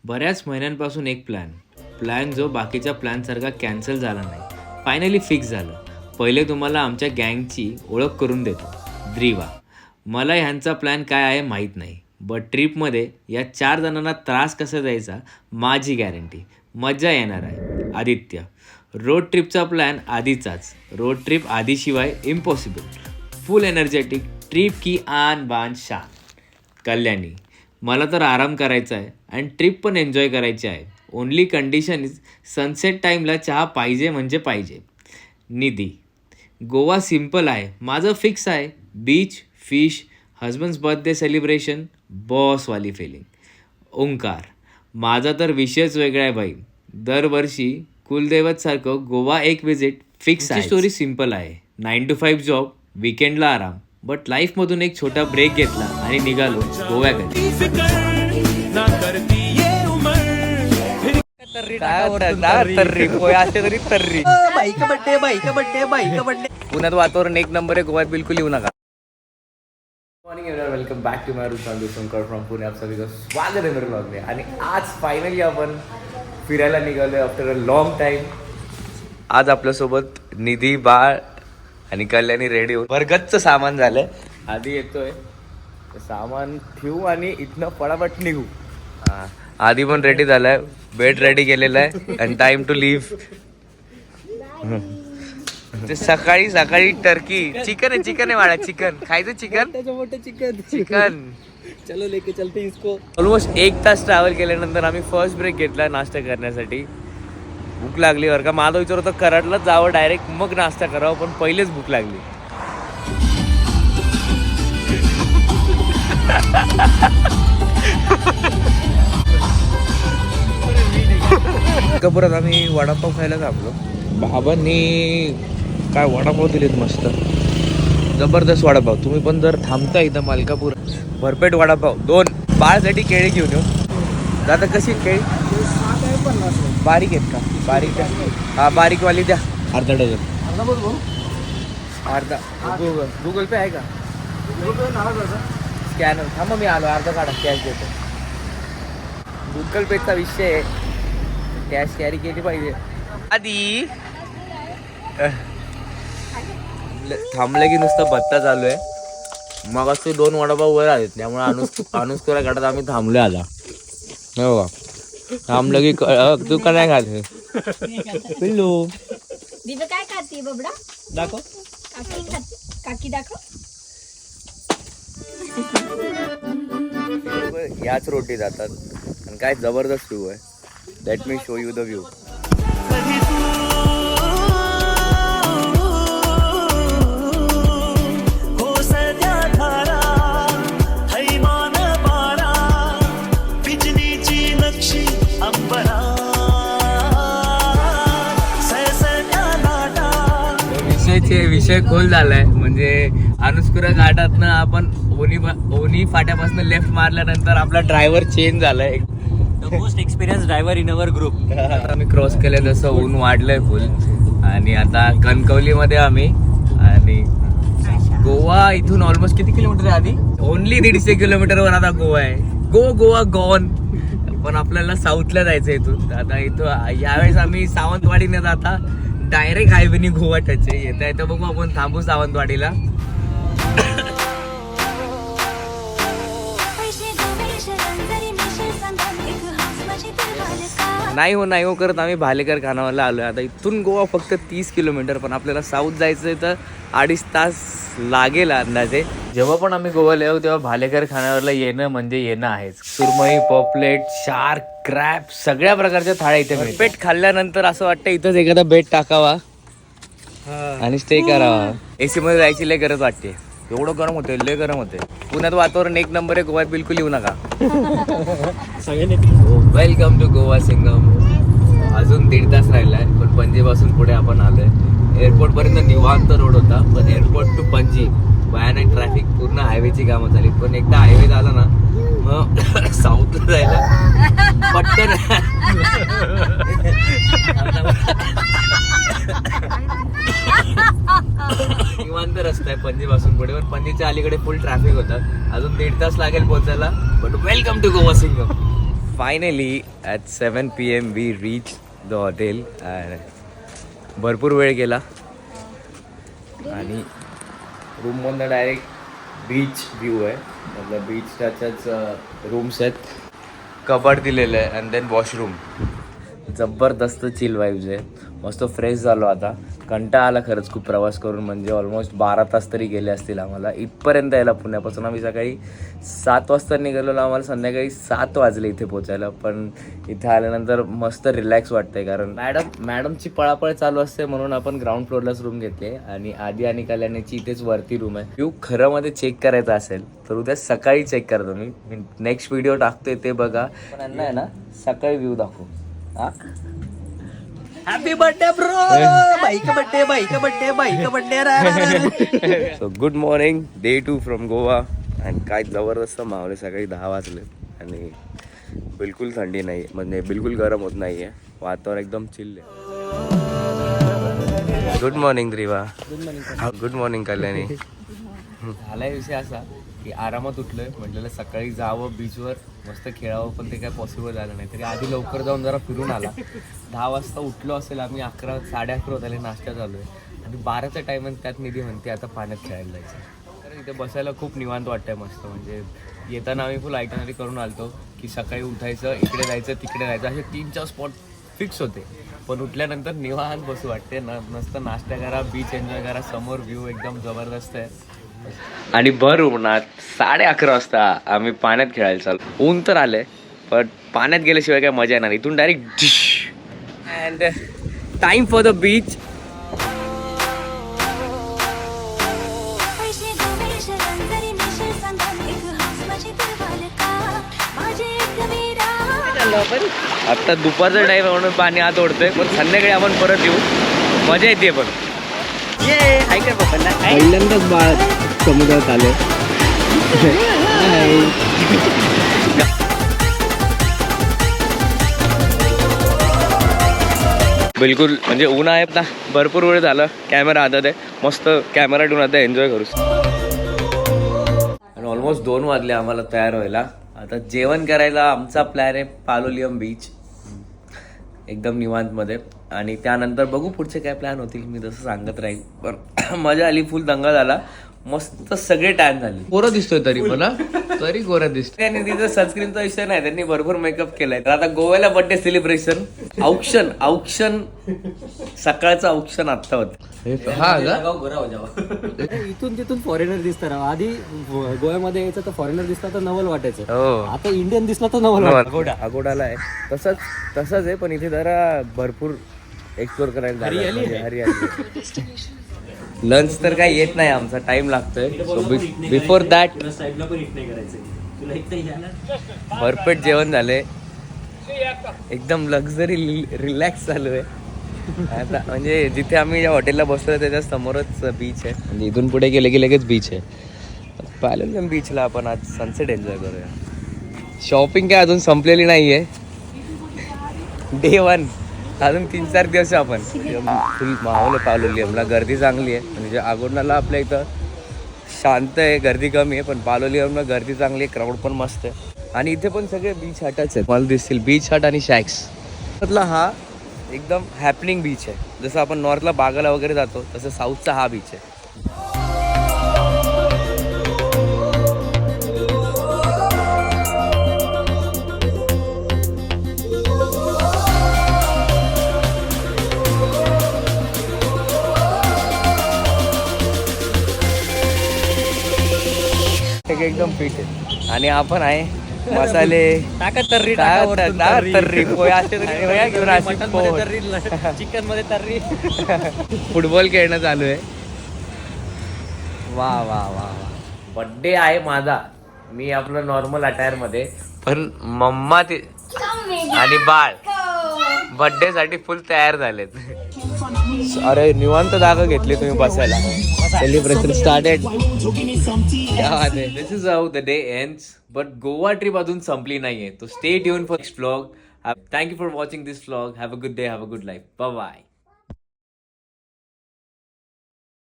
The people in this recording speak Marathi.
बऱ्याच महिन्यांपासून एक प्लॅन जो बाकीच्या प्लॅनसारखा कॅन्सल झाला नाही, फायनली फिक्स झालं. पहिले तुम्हाला आमच्या गँगची ओळख करून देतो. द्रिवा. मला ह्यांचा प्लॅन काय आहे माहीत नाही, बट ट्रिपमध्ये या 4 जणांना त्रास कसा द्यायचा माझी गॅरंटी. मजा येणार आहे. आदित्य. रोड ट्रिपचा प्लॅन आधीचाच. रोड ट्रिप आधीशिवाय इम्पॉसिबल. Full energetic. ट्रिप की आन बान शान. कल्याणी. मला तर आराम करायचा आहे आणि ट्रिप पण एन्जॉय करायची आहे. ओनली कंडिशन इज सनसेट टाईमला चहा पाहिजे म्हणजे पाहिजे. निधी. गोवा सिम्पल आहे, माझं फिक्स आहे. Beach, fish, husbands birthday celebration, बॉसवाली फिलिंग. ओंकार. माझा तर विषयच वेगळा आहे बाई. दरवर्षी कुलदैवतसारखं गोवा एक विजिट फिक्स आहे. स्टोरी सिम्पल आहे. 9 to 5 जॉब, विकेंडला आराम. बट लाईफमधून एक छोटा ब्रेक घेतला आणि निघालो गोव्याकडे. पुण्यात वातावरण एक नंबर आहे, गोव्यात बिलकुल येऊ नका. Morning everyone, welcome back to my रूट संकर फ्रॉम पुणे. आप सभी का स्वागत आहे मेरे ब्लॉग में. आणि आज फायनली आपण फिरायला निघालो आफ्टर अ लॉंग टाइम. आज आपल्यासोबत निधी, बाळ आणि कल्याणी रेडी होऊन भरगच्च सामान झालंय. आधी येतोय, सामान ठेवू आणि इथनं पटापट निघू. आधी पण रेडी झालाय, बेड रेडी केलेला आहे आणि टाइम टू लिव्ह. ते सकाळी सकाळी टर्की चिकन आहे वाडा. चिकन खायचं. चिकन चलो लेके चलते इसको. ऑलमोस्ट 1 तास ट्रॅव्हल केल्यानंतर आम्ही फर्स्ट ब्रेक घेतला नाश्ता करण्यासाठी. भूक लागली बरं का. माझा विचार होता कराडलाच जावं डायरेक्ट, मग नाश्ता करावं, पण पहिलेच भूक लागली. कपुरात आम्ही वडापाव खायला थांबलो. बाबांनी काय वडापाव दिलेत मस्त, जबरदस्त वडापाव. तुम्ही पण जर थांबता इथं मालकापूर, भरपेट वडापाव. 2 बाळासाठी केळी घेऊन येऊ. दादा कशी केळी? बारीक आहेत का? बारीक आहे. हा बारीकवाली द्या, अर्धा डझन. अर्धा. गुगल पे आहे का? स्कॅनर थांबा, मी आलो. अर्धा काढा, कॅश देतो. गुगल पेचा विषय आहे, कॅश कॅरी केली पाहिजे. आधी थांबलं की नुसतं भत्ता चालू आहे. मग असते 2 वडापाव वर आहेत, त्यामुळे अनुष्करा गाठात आम्ही थांबलो. आता हो का थांबलं की तू का नाही खाते पिल्लू? दिव्या काय खाती बबडा? दाखव. काकी दाखव. याच रोटी जातात आणि काय जबरदस्त व्ह्यू आहे. Let me show you the view. विषय खोल झालाय. म्हणजे अनुस्कुरा घाटातनं आपण ओनी फाट्यापासून लेफ्ट मारल्यानंतर आपला ड्रायव्हर चेंज झालाय. Most experience driver in our group. आम्ही क्रॉस केलं तसं ऊन वाढलंय फुल. आणि आता कणकवलीमध्ये आम्ही. आणि गोवा इथून ऑलमोस्ट किती किलोमीटर आहे? आधी ओनली 150 किलोमीटरवर आता गोवा आहे. गोवा गॉन. पण आपल्याला साऊथला जायचं इथून. आता इथं यावेळेस आम्ही सावंतवाडीने जाता डायरेक्ट हायवेनी गोवा टच आहे. येता येतं बघू आपण थांबू सावंतवाडीला. नाही हो करत आम्ही भालेकर खानावरला आलोय. आता इथून गोवा फक्त 30 किलोमीटर, पण आपल्याला साऊथ जायचंय तर 2.5 तास लागेल अंदाजे. जेव्हा पण आम्ही गोव्याला येऊ तेव्हा भालेकर खानावरला येणं म्हणजे येणं आहेच. सुरमई, पॉपलेट, शार्क, क्रॅब, सगळ्या प्रकारच्या थाळ्या इथे मिळतात. पेट खाल्ल्यानंतर असं वाटतं इथंच एखादा बेड टाकावा आणि स्टे करावा. AC मध्ये जायची लय गरज वाटते. एवढं गरम होते, लय गरम होते. पुण्यात वातावरण एक नंबर आहे, गोव्यात बिलकुल येऊ नका. Welcome to Goa Singham. अजून 1.5 तास राहिलाय, पण पणजीपासून पुढे आपण आलोय. एअरपोर्ट पर्यंत निवांत रोड होता, पण एअरपोर्ट टू पणजी भयानक ट्रॅफिक. पूर्ण हायवेची कामं झाली. पण एकदा हायवे झाला ना मग साऊथला जायला पटकन निवांत रस्ता आहे पणजी पासून पुढे. पण पणजीच्या अलीकडे फुल ट्रॅफिक होता. अजून 1.5 तास लागेल पोहोचायला. But welcome to Goa Singham. Finally at 7 PM we reach the hotel. भरपूर वेळ गेला आणि रूममधनं डायरेक्ट बीच व्ह्यू आहे. मतलब बीच टचच रूम्स आहेत. कबड दिलेलं आहे अँड देन वॉशरूम. जबरदस्त चिल वाईब्स आहे. मस्त फ्रेश झालो आता. कंटाळा आला खरंच खूप प्रवास करून. म्हणजे ऑलमोस्ट 12 तास तरी गेले असतील आम्हाला इथपर्यंत यायला. पुण्यापासून आम्ही सकाळी 7 वाजता निघालेलो. आम्हाला संध्याकाळी 7 वाजले इथे पोचायला. पण इथे आल्यानंतर मस्त रिलॅक्स वाटतंय कारण मॅडमची पळापळ चालू असते म्हणून आपण ग्राउंड फ्लोअरलाच रूम घेतले. आणि आधी आणि कल्याणीची इथेच वरती रूम आहे. व्ह्यू खरं मध्ये चेक करायचा असेल तर उद्या सकाळी चेक करतो मी. नेक्स्ट व्हिडिओ टाकतोय ते बघा. पण यांना आहे ना सकाळी व्ह्यू दाखवू. हा happy birthday bro. Bike birthday. So good morning day 2 from Goa. आणि काय जबरदस्त मावळे. सकाळी 10 वाजले आणि बिलकुल थंडी नाही म्हणजे बिलकुल गरम होत नाही आहे. वातावरण एकदम चिल्ल आहे. गुड मॉर्निंग द्रिवा. Good morning Kalyani. झालाय विषय असा की आरामात उठलोय. म्हटलेलं सकाळी जावं बीचवर मस्त खेळावं पण ते काय पॉसिबल झालं नाही. तरी आधी लवकर जाऊन जरा फिरून आला. 10 वाजता उठलो असेल आम्ही. 11 साडे 11 होत आले. नाश्ता चालू आहे आणि 12चा टाइम आहे. त्यात निधी म्हणते आता पाण्यात खेळायला जायचं. तर इथे बसायला खूप निवांत वाटतंय मस्त. म्हणजे येताना आम्ही फुल आयटनरी करून आलतो की सकाळी उठायचं इकडे जायचं तिकडे जायचं असे 3-4 स्पॉट फिक्स होते. पण उठल्यानंतर निवांत बसू वाटते. मस्त नाश्ता करा बीच एन्जॉय करा. समोर व्ह्यू एकदम जबरदस्त आहे. आणि भर उन्हात 11:30 वाजता आम्ही पाण्यात खेळायला चालू. ऊन तर आलंय पण पाण्यात गेल्याशिवाय काय मजा येणार. इथून direct dish and time for the beach. आता दुपारचा टाइम म्हणून पाणी आत ओढतोय पण संध्याकाळी आपण परत येऊ. मजा येते पण. पहिल्यांदाच बाळ समुद्रात आले. बिलकुल म्हणजे ऊन आहे ना. भरपूर वेळ झालं. कॅमेरा हातात आहे. मस्त कॅमेरा ठेवून आता एन्जॉय करू. आणि ऑलमोस्ट 2 वाजले आम्हाला तयार व्हायला. आता जेवण करायला आमचा प्लॅन आहे पालोलियम बीच एकदम निवांतमध्ये. आणि त्यानंतर बघू पुढचे काय प्लॅन होतील. मी तसं सांगत राहील. पण मजा आली. फुल दंगा झाला. मस्त सगळे टॅन झाले. कोरं दिसतोय तरी मला. तरी कोरं दिसतोय. आणि तिथं सनस्क्रीनचा विषय नाही. त्यांनी भरपूर मेकअप केलाय. तर आता गोव्याला बर्थडे सेलिब्रेशन औक्षण सकाळचं औक्षण आत्ता होतं. हा इथून तिथून फॉरेनर दिसतात. आधी गोव्यामध्ये यायचं तर फॉरेनर दिसला तर नवल वाटायचं. हो आता इंडियन दिसला तर नवल अगोडाला आहे. तसंच आहे पण इथे जरा भरपूर एक्सप्लोर करायला हरियाली. लंच तर काही येत नाही. आमचा टाइम लागतोय. सो बिफोर दॅट भरपेट जेवण झालंय. एकदम लक्झरी रिलॅक्स चालू आहे आता. म्हणजे जिथे आम्ही ज्या हॉटेलला बसलो त्याच्या समोरच बीच आहे. म्हणजे इथून पुढे गेले की लगेच बीच आहे. पालोलियम बीचला आपण आज सनसेट एन्जॉय करूया. शॉपिंग काय अजून संपलेली नाही आहे. डे 1 अजून 3-4 दिवस आपण फुल माहोल आहे पालोलियमला. गर्दी चांगली आहे. म्हणजे आगोंडाला आपल्या इथं शांत आहे. गर्दी कमी आहे पण पालोलियमला गर्दी चांगली आहे. क्राऊड पण मस्त आहे. आणि इथे पण सगळे बीच हटच आहेत. मला दिसतील बीच हट आणि शॅक्स मधला हा एकदम हॅपनिंग बीच आहे. जसं आपण नॉर्थला बागाला वगैरे जातो तसं साऊथचा हा बीच आहे. एकदम फिट आहे. आणि आपण आहे मसाले तर्री चिकन मध्ये तर्री. फुटबॉल खेळणं चालू आहे. वा वा वा वा. बर्थडे आहे माझा. मी आपलं नॉर्मल अटायर मध्ये पण मम्मा ते आणि बाळ बर्थडे साठी फुल तयार झालेत. अरे निवांत जागा घेतली तुम्ही बसायला. Celebration started. This is how the day ends. But Goa trip अजून संपली नाहीये. तो stay tune for next vlog. Thank you for watching this vlog. Have a good day. Have a good life. Bye bye.